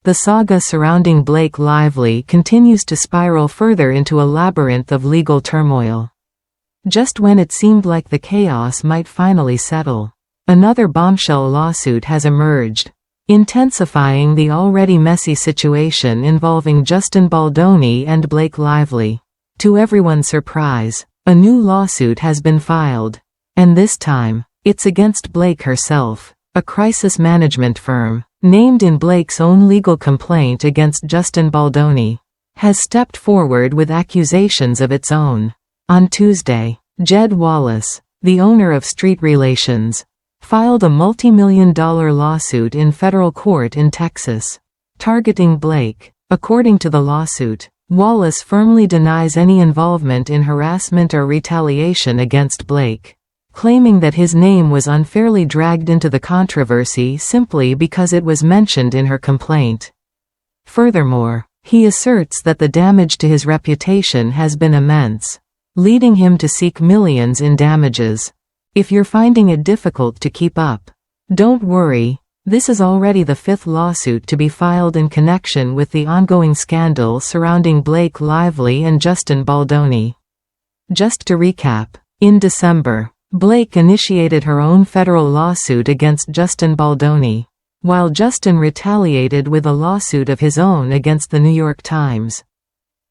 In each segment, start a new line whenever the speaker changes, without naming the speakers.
The saga surrounding Blake Lively continues to spiral further into a labyrinth of legal turmoil. Just when it seemed like the chaos might finally settle, another bombshell lawsuit has emerged, intensifying the already messy situation involving Justin Baldoni and Blake Lively. To everyone's surprise, a new lawsuit has been filed, and this time, it's against Blake herself. A crisis management firm, named in Blake's own legal complaint against Justin Baldoni, has stepped forward with accusations of its own. On Tuesday, Jed Wallace, the owner of Street Relations, filed a multi-million-dollar lawsuit in federal court in Texas, targeting Blake. According to the lawsuit, Wallace firmly denies any involvement in harassment or retaliation against Blake, claiming that his name was unfairly dragged into the controversy simply because it was mentioned in her complaint. Furthermore, he asserts that the damage to his reputation has been immense, leading him to seek millions in damages. If you're finding it difficult to keep up, don't worry, this is already the 5th lawsuit to be filed in connection with the ongoing scandal surrounding Blake Lively and Justin Baldoni. Just to recap, in December, Blake initiated her own federal lawsuit against Justin Baldoni, while Justin retaliated with a lawsuit of his own against the New York Times.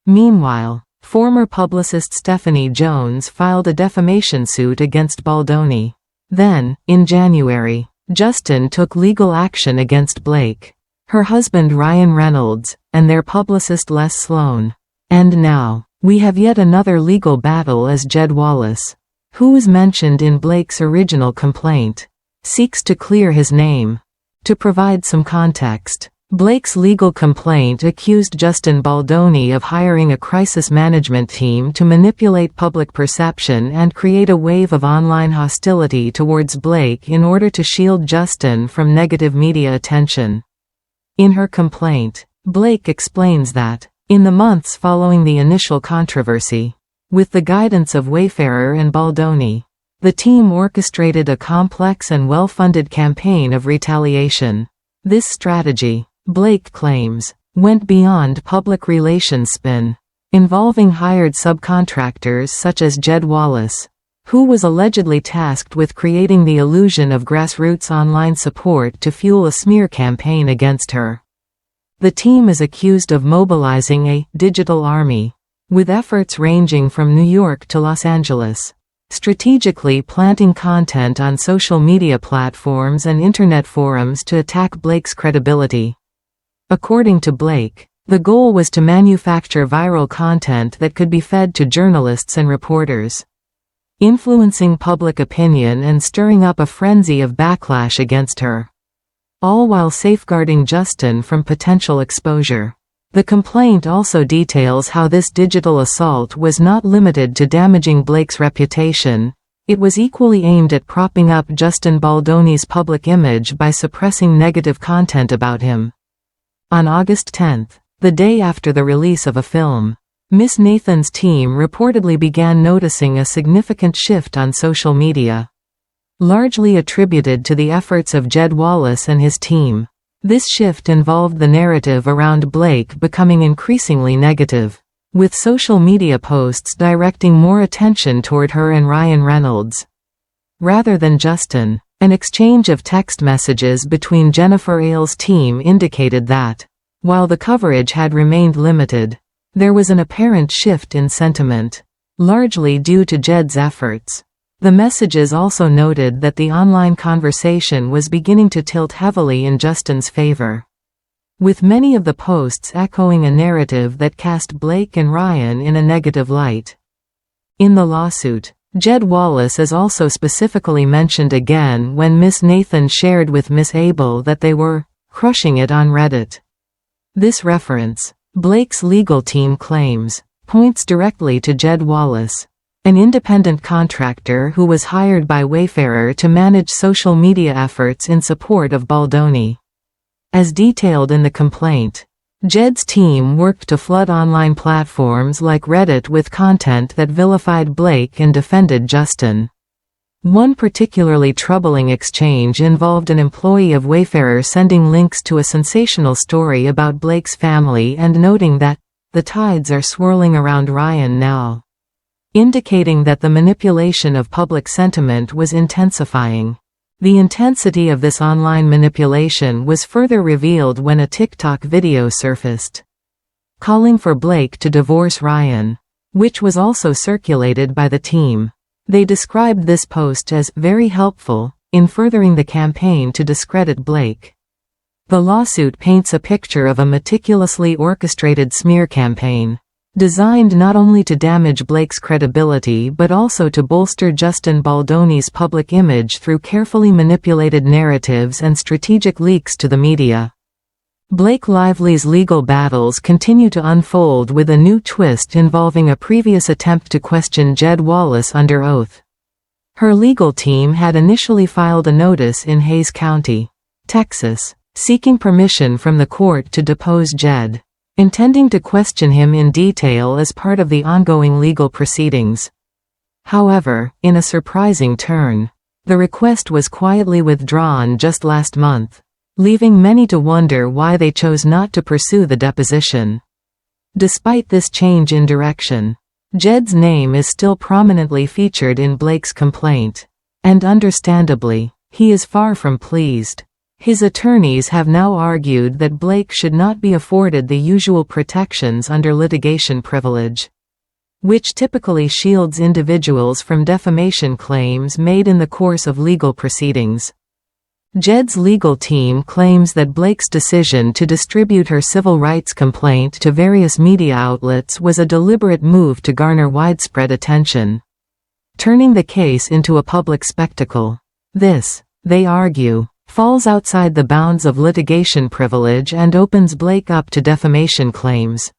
Meanwhile, former publicist Stephanie Jones filed a defamation suit against Baldoni. Then, in January, Justin took legal action against Blake, her husband Ryan Reynolds, and their publicist Les Sloan. And now, we have yet another legal battle as Jed Wallace, who is mentioned in Blake's original complaint, seeks to clear his name. To provide some context, Blake's legal complaint accused Justin Baldoni of hiring a crisis management team to manipulate public perception and create a wave of online hostility towards Blake in order to shield Justin from negative media attention. In her complaint, Blake explains that, in the months following the initial controversy, with the guidance of Wayfarer and Baldoni, the team orchestrated a complex and well-funded campaign of retaliation. This strategy, Blake claims, went beyond public relations spin, involving hired subcontractors such as Jed Wallace, who was allegedly tasked with creating the illusion of grassroots online support to fuel a smear campaign against her. The team is accused of mobilizing a digital army, with efforts ranging from New York to Los Angeles, strategically planting content on social media platforms and internet forums to attack Blake's credibility. According to Blake, the goal was to manufacture viral content that could be fed to journalists and reporters, influencing public opinion and stirring up a frenzy of backlash against her, all while safeguarding Justin from potential exposure. The complaint also details how this digital assault was not limited to damaging Blake's reputation. It was equally aimed at propping up Justin Baldoni's public image by suppressing negative content about him. On August 10, the day after the release of a film, Miss Nathan's team reportedly began noticing a significant shift on social media, largely attributed to the efforts of Jed Wallace and his team. This shift involved the narrative around Blake becoming increasingly negative, with social media posts directing more attention toward her and Ryan Reynolds, rather than Justin. An exchange of text messages between Jennifer Ailes' team indicated that, while the coverage had remained limited, there was an apparent shift in sentiment, largely due to Jed's efforts. The messages also noted that the online conversation was beginning to tilt heavily in Justin's favor, with many of the posts echoing a narrative that cast Blake and Ryan in a negative light. In the lawsuit, Jed Wallace is also specifically mentioned again when Miss Nathan shared with Miss Abel that they were crushing it on Reddit. This reference, Blake's legal team claims, points directly to Jed Wallace, an independent contractor who was hired by Wayfarer to manage social media efforts in support of Baldoni. As detailed in the complaint, Jed's team worked to flood online platforms like Reddit with content that vilified Blake and defended Justin. One particularly troubling exchange involved an employee of Wayfarer sending links to a sensational story about Blake's family and noting that the tides are swirling around Ryan now, indicating that the manipulation of public sentiment was intensifying. The intensity of this online manipulation was further revealed when a TikTok video surfaced, calling for Blake to divorce Ryan, which was also circulated by the team. They described this post as very helpful in furthering the campaign to discredit Blake. The lawsuit paints a picture of a meticulously orchestrated smear campaign, designed not only to damage Blake's credibility but also to bolster Justin Baldoni's public image through carefully manipulated narratives and strategic leaks to the media. Blake Lively's legal battles continue to unfold with a new twist involving a previous attempt to question Jed Wallace under oath. Her legal team had initially filed a notice in Hays County, Texas, seeking permission from the court to depose Jed, intending to question him in detail as part of the ongoing legal proceedings. However, in a surprising turn, the request was quietly withdrawn just last month, leaving many to wonder why they chose not to pursue the deposition. Despite this change in direction, Jed's name is still prominently featured in Blake's complaint, and understandably, he is far from pleased. His attorneys have now argued that Blake should not be afforded the usual protections under litigation privilege, which typically shields individuals from defamation claims made in the course of legal proceedings. Jed's legal team claims that Blake's decision to distribute her civil rights complaint to various media outlets was a deliberate move to garner widespread attention, turning the case into a public spectacle. This, they argue, falls outside the bounds of litigation privilege and opens Blake up to defamation claims.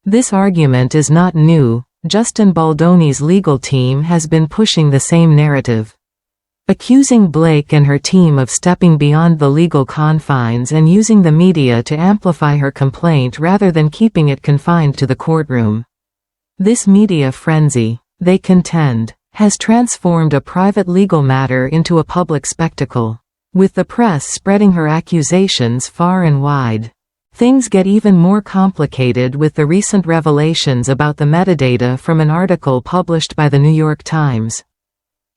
This argument is not new. Justin Baldoni's legal team has been pushing the same narrative, accusing Blake and her team of stepping beyond the legal confines and using the media to amplify her complaint rather than keeping it confined to the courtroom. This media frenzy, they contend, has transformed a private legal matter into a public spectacle, with the press spreading her accusations far and wide. Things get even more complicated with the recent revelations about the metadata from an article published by the New York Times.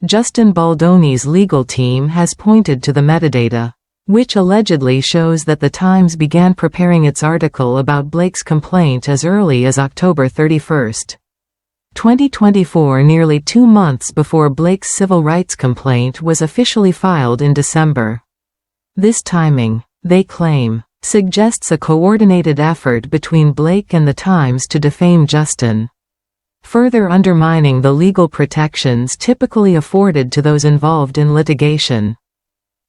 Justin Baldoni's legal team has pointed to the metadata, which allegedly shows that the Times began preparing its article about Blake's complaint as early as October 31, 2024, nearly 2 months before Blake's civil rights complaint was officially filed in December. This timing, they claim, suggests a coordinated effort between Blake and the Times to defame Justin, further undermining the legal protections typically afforded to those involved in litigation.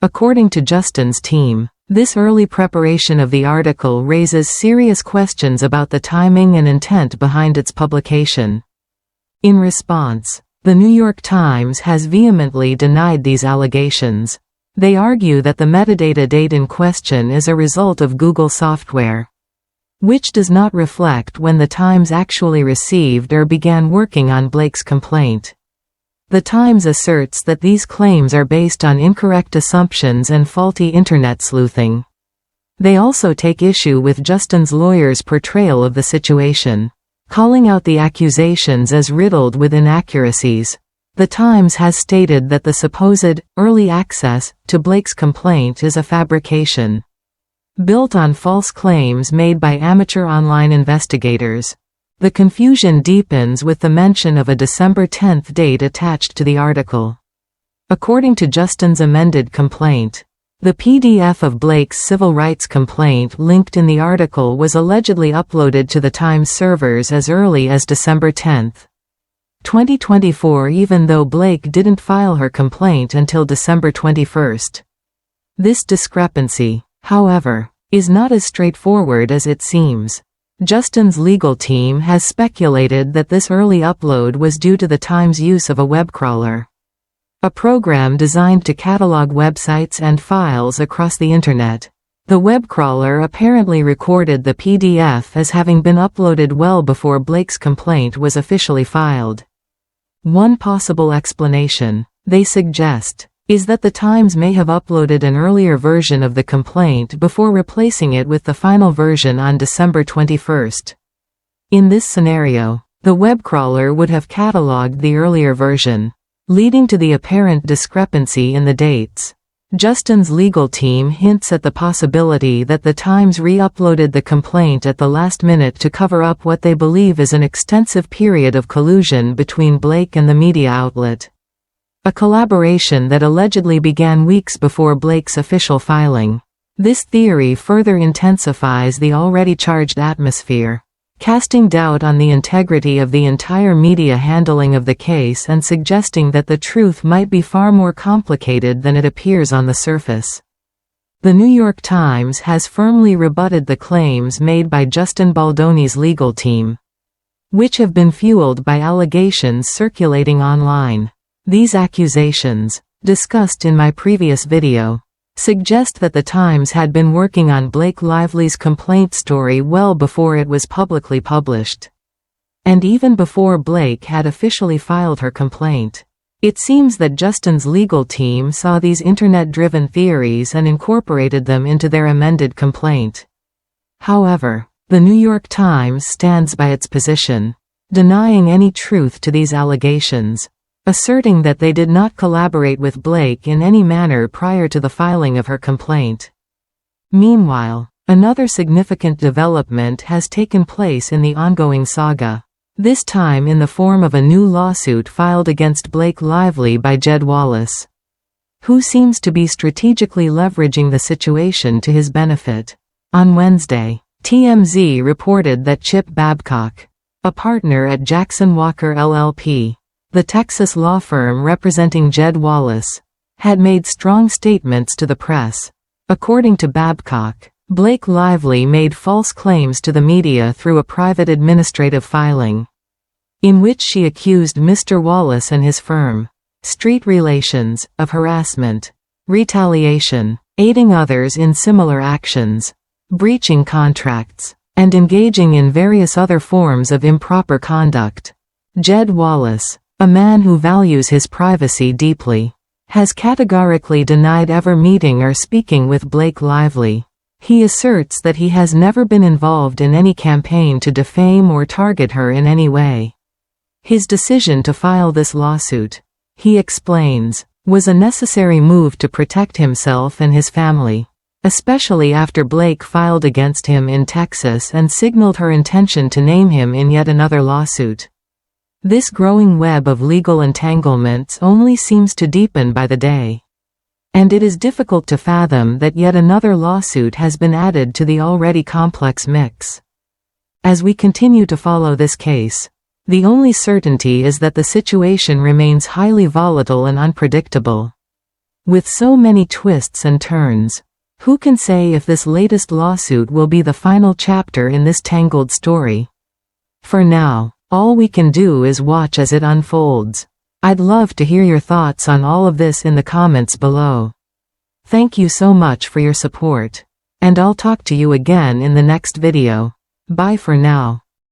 According to Justin's team, this early preparation of the article raises serious questions about the timing and intent behind its publication. In response, the New York Times has vehemently denied these allegations. They argue that the metadata date in question is a result of Google software, which does not reflect when the Times actually received or began working on Blake's complaint. The Times asserts that these claims are based on incorrect assumptions and faulty internet sleuthing. They also take issue with Justin's lawyer's portrayal of the situation, calling out the accusations as riddled with inaccuracies. The Times has stated that the supposed early access to Blake's complaint is a fabrication, built on false claims made by amateur online investigators. The confusion deepens with the mention of a December 10 date attached to the article. According to Justin's amended complaint, the PDF of Blake's civil rights complaint linked in the article was allegedly uploaded to the Times servers as early as December 10, 2024, even though Blake didn't file her complaint until December 21. This discrepancy, however, is not as straightforward as it seems. Justin's legal team has speculated that this early upload was due to the Times' use of a web crawler, a program designed to catalog websites and files across the Internet. The web crawler apparently recorded the PDF as having been uploaded well before Blake's complaint was officially filed. One possible explanation: they suggest, is that the Times may have uploaded an earlier version of the complaint before replacing it with the final version on December 21. In this scenario, the web crawler would have catalogued the earlier version, leading to the apparent discrepancy in the dates. Justin's legal team hints at the possibility that the Times re-uploaded the complaint at the last minute to cover up what they believe is an extensive period of collusion between Blake and the media outlet. A collaboration that allegedly began weeks before Blake's official filing. This theory further intensifies the already charged atmosphere, casting doubt on the integrity of the entire media handling of the case and suggesting that the truth might be far more complicated than it appears on the surface. The New York Times has firmly rebutted the claims made by Justin Baldoni's legal team, which have been fueled by allegations circulating online. These accusations, discussed in my previous video, suggest that the Times had been working on Blake Lively's complaint story well before it was publicly published, and even before Blake had officially filed her complaint. It seems that Justin's legal team saw these internet-driven theories and incorporated them into their amended complaint. However, the New York Times stands by its position, denying any truth to these allegations, asserting that they did not collaborate with Blake in any manner prior to the filing of her complaint. Meanwhile, another significant development has taken place in the ongoing saga, this time in the form of a new lawsuit filed against Blake Lively by Jed Wallace, who seems to be strategically leveraging the situation to his benefit. On Wednesday, TMZ reported that Chip Babcock, a partner at Jackson Walker LLP, the Texas law firm representing Jed Wallace, had made strong statements to the press. According to Babcock, Blake Lively made false claims to the media through a private administrative filing, in which she accused Mr. Wallace and his firm, Street Relations, of harassment, retaliation, aiding others in similar actions, breaching contracts, and engaging in various other forms of improper conduct. Jed Wallace, a man who values his privacy deeply, has categorically denied ever meeting or speaking with Blake Lively. He asserts that he has never been involved in any campaign to defame or target her in any way. His decision to file this lawsuit, he explains, was a necessary move to protect himself and his family, especially after Blake filed against him in Texas and signaled her intention to name him in yet another lawsuit. This growing web of legal entanglements only seems to deepen by the day, and it is difficult to fathom that yet another lawsuit has been added to the already complex mix. As we continue to follow this case, the only certainty is that the situation remains highly volatile and unpredictable. With so many twists and turns, who can say if this latest lawsuit will be the final chapter in this tangled story? For now, all we can do is watch as it unfolds. I'd love to hear your thoughts on all of this in the comments below. Thank you so much for your support, and I'll talk to you again in the next video. Bye for now.